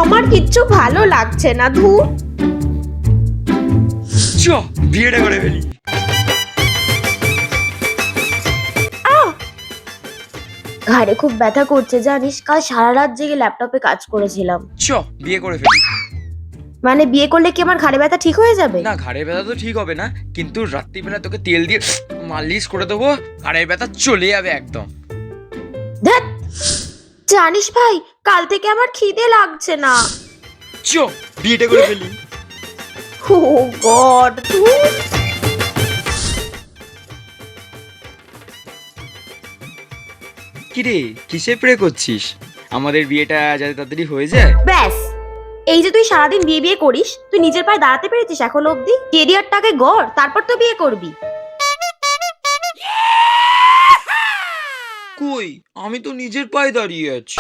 আমার কিচ্ছু ভালো লাগছে না, ধুর। চ বিয়েটা করে ফেলি। ঘাড়ে খুব ব্যথা করছে জানিস, কাল সারা রাত জেগে ল্যাপটপে কাজ করেছিলাম। চ বিয়ে করে ফেলি। মানে বিয়ে করলে কি আমার ঘাড়ে ব্যথা ঠিক হয়ে যাবে? না, ঘাড়ের ব্যথা তো ঠিক হবে না, কিন্তু রাত্রিবেলা তোকে তেল দিয়ে মালিশ করে দেবো, ঘাড়ের ব্যথা চলে যাবে একদম। ধ্যাৎ, জানিস ভাই, কাল থেকে আমার খিদে লাগছে না। চ বিয়েটা করে ফেলি। ও গড, ধুর। কিরে, কিসে প্রে করছিস? আমাদের বিয়েটা যাতে তাড়াতাড়ি হয়ে যায়। ব্যাস, এই যে তুই সারাদিন বিয়ে বিয়ে করিস, তুই নিজের পায়ে দাঁড়াতে পেরেছিস এখন অবধি? কেরিয়ারটাকে গড়, তারপর তো বিয়ে করবি। কই, আমি তো নিজের পায়ে দাঁড়িয়ে আছি।